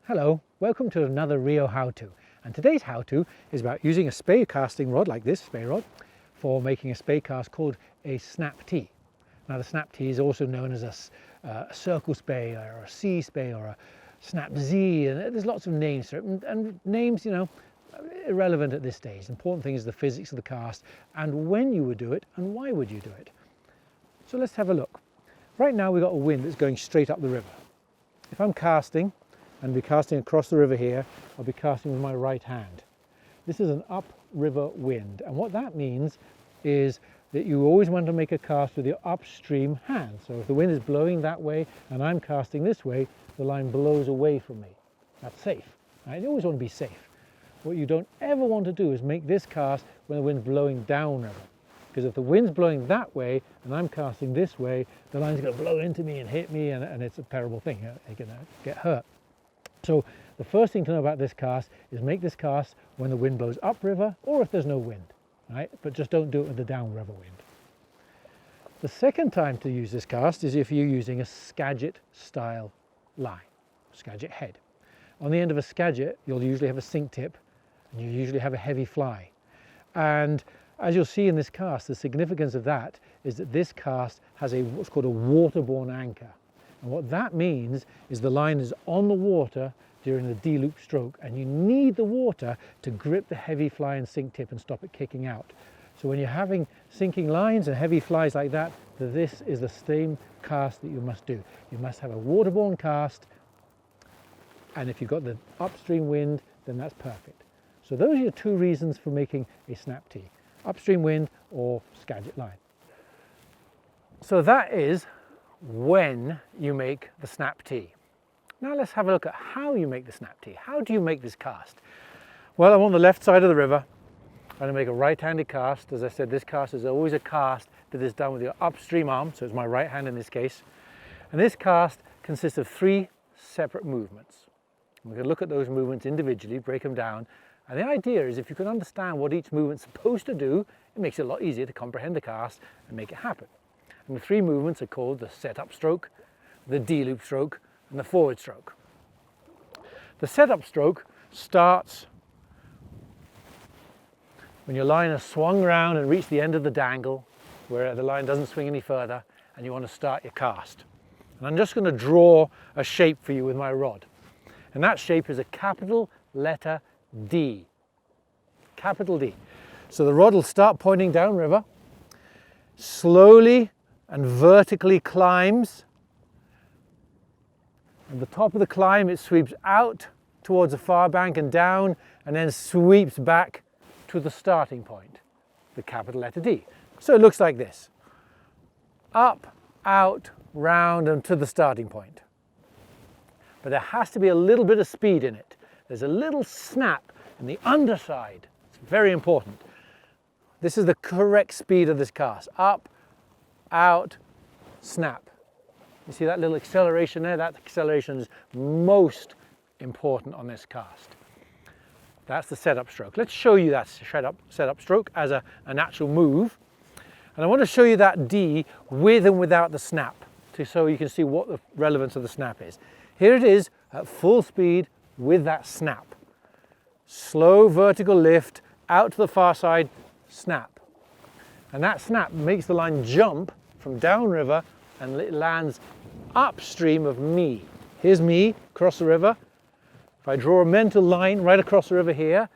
Hello, welcome to another Rio how-to, and today's how-to is about using a Spey casting rod like this Spey rod for making a Spey cast called a snap T. Now the snap T is also known as a circle Spey or a C Spey or a snap Z, and there's lots of names for it, and names, you know, irrelevant at this stage. The important thing is the physics of the cast and when you would do it and why would you do it. So let's have a look. Right now we've got a wind that's going straight up the river. If I'm casting, and be casting across the river here, I'll be casting with my right hand. This is an upriver wind, and what that means is that you always want to make a cast with your upstream hand. So if the wind is blowing that way and I'm casting this way, the line blows away from me. That's safe. Right? You always want to be safe. What you don't ever want to do is make this cast when the wind's blowing downriver. Because if the wind's blowing that way and I'm casting this way, the line's going to blow into me and hit me, and it's a terrible thing. You're going to get hurt. So the first thing to know about this cast is make this cast when the wind blows upriver or if there's no wind, right? But just don't do it with the downriver wind. The second time to use this cast is if you're using a Skagit style line, Skagit head. On the end of a Skagit, you'll usually have a sink tip and you usually have a heavy fly. And as you'll see in this cast, the significance of that is that this cast has what's called a waterborne anchor. And what that means is the line is on the water during the D-loop stroke, and you need the water to grip the heavy fly and sink tip and stop it kicking out. So when you're having sinking lines and heavy flies like that, this is the same cast that you must do. You must have a waterborne cast, and if you've got the upstream wind, then that's perfect. So those are your two reasons for making a snap T: upstream wind or Skagit line. So that is when you make the snap T. Now let's have a look at how you make the snap T. How do you make this cast? Well, I'm on the left side of the river. I'm going to make a right-handed cast. As I said, this cast is always a cast that is done with your upstream arm, so it's my right hand in this case. And this cast consists of 3 separate movements. We're going to look at those movements individually, break them down, and the idea is if you can understand what each movement's supposed to do, it makes it a lot easier to comprehend the cast and make it happen. And the 3 movements are called the set-up stroke, the D-loop stroke, and the forward stroke. The set-up stroke starts when your line has swung around and reached the end of the dangle, where the line doesn't swing any further, and you want to start your cast. And I'm just going to draw a shape for you with my rod. And that shape is a capital letter D. Capital D. So the rod will start pointing downriver, slowly and vertically climbs. At the top of the climb, it sweeps out towards the far bank and down, and then sweeps back to the starting point, the capital letter D. So it looks like this: up, out, round, and to the starting point. But there has to be a little bit of speed in it. There's a little snap in the underside. It's very important. This is the correct speed of this cast: up, out, snap. You see that little acceleration there? That acceleration is most important on this cast. That's the setup stroke. Let's show you that setup stroke as an actual move. And I want to show you that D with and without the snap, so you can see what the relevance of the snap is. Here it is at full speed with that snap. Slow vertical lift out to the far side, snap. And that snap makes the line jump from downriver and it lands upstream of me. Here's me across the river. If I draw a mental line right across the river here,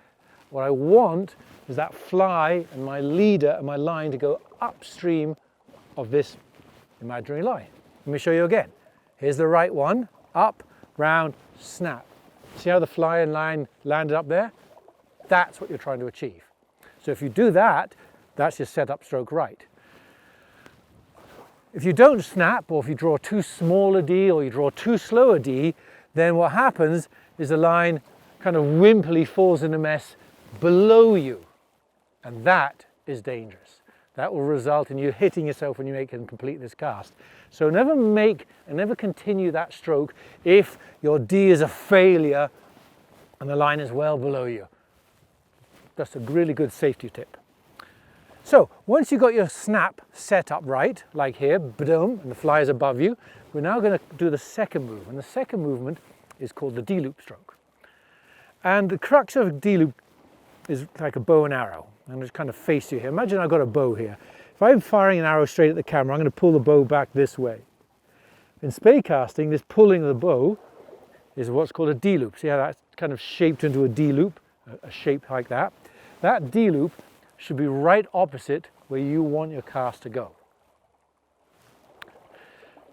what I want is that fly and my leader and my line to go upstream of this imaginary line. Let me show you again. Here's the right one: up, round, snap. See how the fly and line landed up there? That's what you're trying to achieve. So if you do that, that's your setup stroke right. If you don't snap, or if you draw too small a D or you draw too slow a D, then what happens is the line kind of wimpily falls in a mess below you. And that is dangerous. That will result in you hitting yourself when you make and complete this cast. So never make and never continue that stroke if your D is a failure and the line is well below you. That's a really good safety tip. So once you've got your snap set up right, like here, boom, and the fly is above you, we're now going to do the second move. And the second movement is called the D-loop stroke. And the crux of a D-loop is like a bow and arrow. I'm just kind of face you here. Imagine I've got a bow here. If I'm firing an arrow straight at the camera, I'm going to pull the bow back this way. In Spey casting, this pulling of the bow is what's called a D-loop. See how that's kind of shaped into a D-loop, a shape like that? That D-loop should be right opposite where you want your cast to go.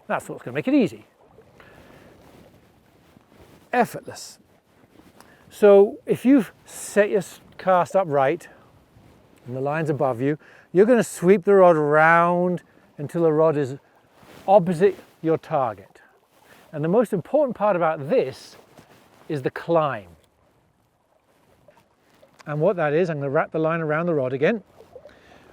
That's what's going to make it easy. Effortless. So if you've set your cast up right and the line's above you, you're going to sweep the rod around until the rod is opposite your target. And the most important part about this is the climb. And what that is, I'm going to wrap the line around the rod again.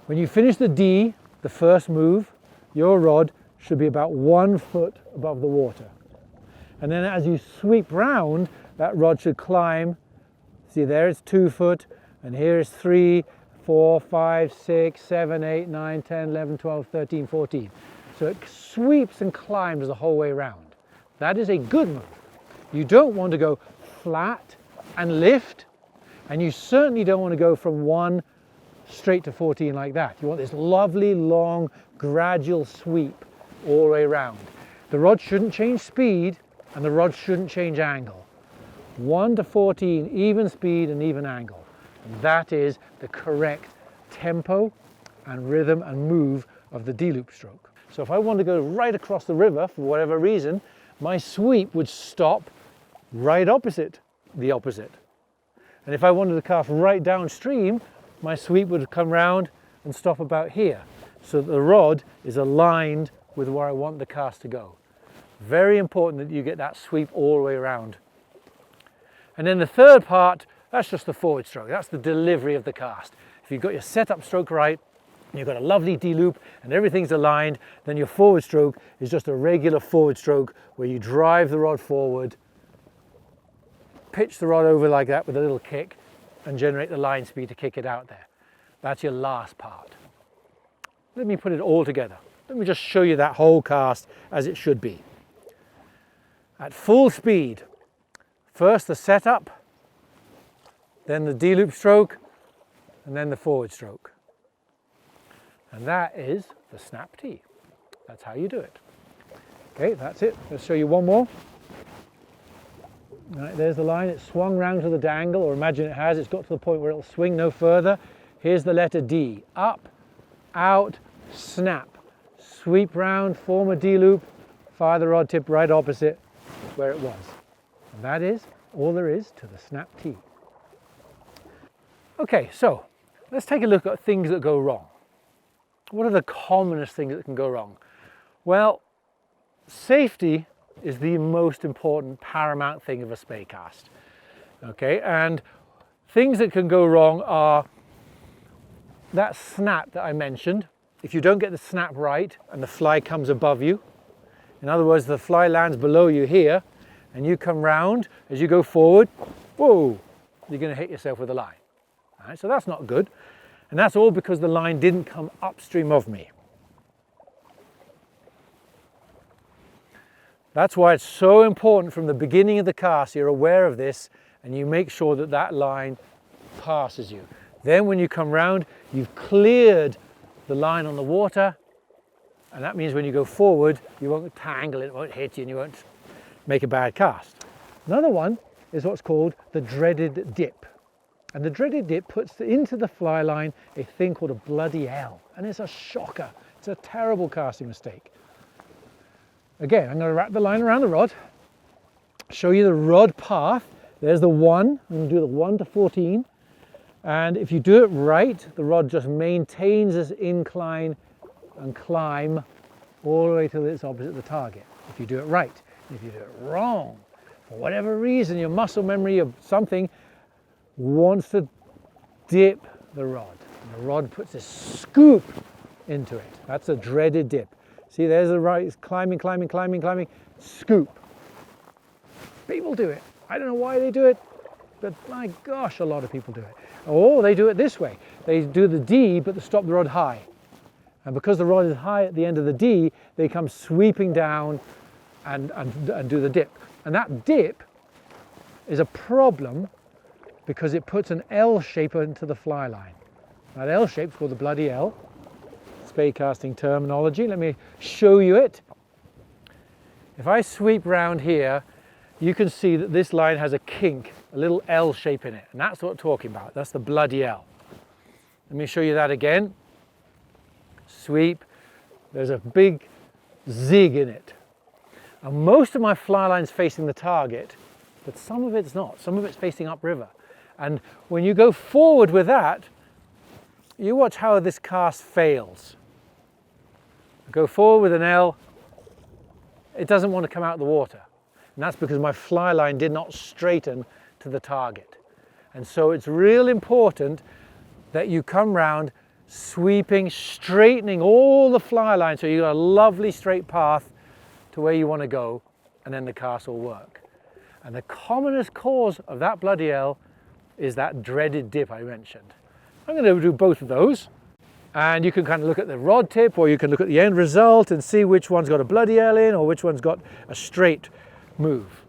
When you finish the D, the first move, your rod should be about 1 foot above the water. And then as you sweep round, that rod should climb. See, there it's 2 foot, and here is 3, 4, 5, 6, 7, 8, 9, 10, 11, 12, 13, 14. So it sweeps and climbs the whole way around. That is a good move. You don't want to go flat and lift, and you certainly don't want to go from 1 straight to 14 like that. You want this lovely, long, gradual sweep all the way around. The rod shouldn't change speed, and the rod shouldn't change angle. 1 to 14, even speed and even angle. And that is the correct tempo and rhythm and move of the D-loop stroke. So if I want to go right across the river for whatever reason, my sweep would stop right opposite the opposite. And if I wanted to cast right downstream, my sweep would come round and stop about here, so that the rod is aligned with where I want the cast to go. Very important that you get that sweep all the way around. And then the third part, that's just the forward stroke. That's the delivery of the cast. If you've got your setup stroke right, and you've got a lovely D-loop and everything's aligned, then your forward stroke is just a regular forward stroke where you drive the rod forward, pitch the rod over like that with a little kick, and generate the line speed to kick it out there. That's your last part. Let me put it all together. Let me just show you that whole cast as it should be. At full speed, first the setup, then the D-loop stroke, and then the forward stroke. And that is the snap T. That's how you do it. Okay, that's it. Let's show you one more. All right, there's the line. It's swung round to the dangle, or imagine it has. It's got to the point where it'll swing no further. Here's the letter D. Up, out, snap. Sweep round, form a D-loop, fire the rod tip right opposite where it was. And that is all there is to the snap T. Okay, so let's take a look at things that go wrong. What are the commonest things that can go wrong? Well, safety is the most important, paramount thing of a Spey cast. Okay, and things that can go wrong are that snap that I mentioned. If you don't get the snap right and the fly comes above you, in other words, the fly lands below you here, and you come round as you go forward, whoa, you're going to hit yourself with a line. All right, so that's not good. And that's all because the line didn't come upstream of me. That's why it's so important from the beginning of the cast, you're aware of this, and you make sure that that line passes you. Then when you come round, you've cleared the line on the water, and that means when you go forward, you won't tangle it, won't hit you, and you won't make a bad cast. Another one is what's called the dreaded dip. And the dreaded dip puts into the fly line a thing called a bloody L. And it's a shocker. It's a terrible casting mistake. Again, I'm going to wrap the line around the rod, show you the rod path. There's the 1. I'm going to do the 1 to 14. And if you do it right, the rod just maintains this incline and climb all the way till it's opposite the target. If you do it right. If you do it wrong, for whatever reason, your muscle memory or something wants to dip the rod. And the rod puts a scoop into it. That's a dreaded dip. See, there's the right, it's climbing, climbing, climbing, climbing, scoop. People do it. I don't know why they do it, but my gosh, a lot of people do it. Or they do it this way. They do the D, but they stop the rod high. And because the rod is high at the end of the D, they come sweeping down and do the dip. And that dip is a problem because it puts an L shape into the fly line. That L shape is called the bloody L. Spey casting terminology. Let me show you it. If I sweep round here, you can see that this line has a kink, a little L shape in it, and that's what I'm talking about. That's the bloody L. Let me show you that again. Sweep. There's a big zig in it. And most of my fly line's facing the target, but some of it's not. Some of it's facing upriver. And when you go forward with that, you watch how this cast fails. Go forward with an L, it doesn't want to come out of the water. And that's because my fly line did not straighten to the target. And so it's real important that you come round sweeping, straightening all the fly line so you've got a lovely straight path to where you want to go, and then the cast will work. And the commonest cause of that bloody L is that dreaded dip I mentioned. I'm going to do both of those, and you can kind of look at the rod tip, or you can look at the end result and see which one's got a bloody L in or which one's got a straight move.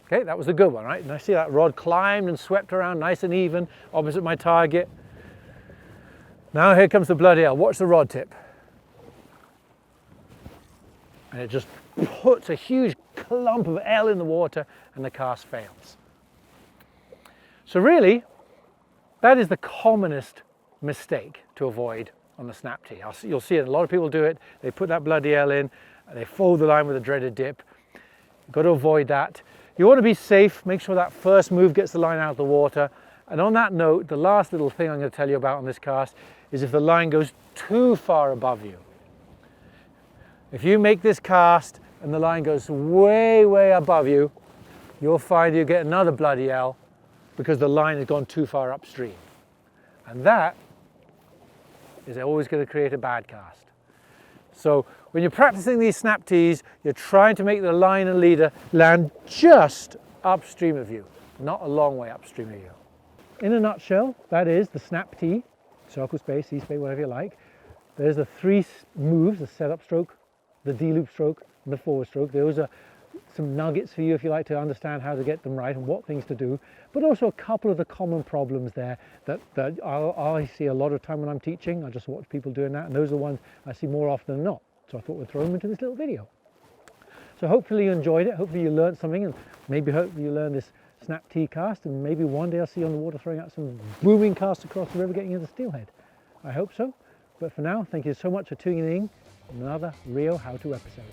Okay, that was a good one, right? And I see that rod climbed and swept around nice and even opposite my target. Now here comes the bloody L. Watch the rod tip. And it just puts a huge clump of L in the water and the cast fails. So really, that is the commonest mistake to avoid on the snap tee. You'll see it, a lot of people do it. They put that bloody L in, and they fold the line with a dreaded dip. You've got to avoid that. You want to be safe, make sure that first move gets the line out of the water. And on that note, the last little thing I'm going to tell you about on this cast is if the line goes too far above you. If you make this cast and the line goes way, way above you, you'll find you get another bloody L because the line has gone too far upstream. And that is always going to create a bad cast. So when you're practicing these snap tees, you're trying to make the line and leader land just upstream of you, not a long way upstream of you. In a nutshell, that is the snap tee, circle spey, C-spey, whatever you like. There's the three moves, the setup stroke, the D-loop stroke, and the forward stroke. Those are some nuggets for you if you like to understand how to get them right and what things to do, but also a couple of the common problems there that I see a lot of time when I'm teaching. I just watch people doing that, and those are the ones I see more often than not. So I thought we'd throw them into this little video. So hopefully you enjoyed it, hopefully you learned something, and hopefully you learned this snap tee cast, and maybe one day I'll see you on the water throwing out some booming casts across the river getting into steelhead. I hope so. But for now, thank you so much for tuning in. Another Rio how-to episode.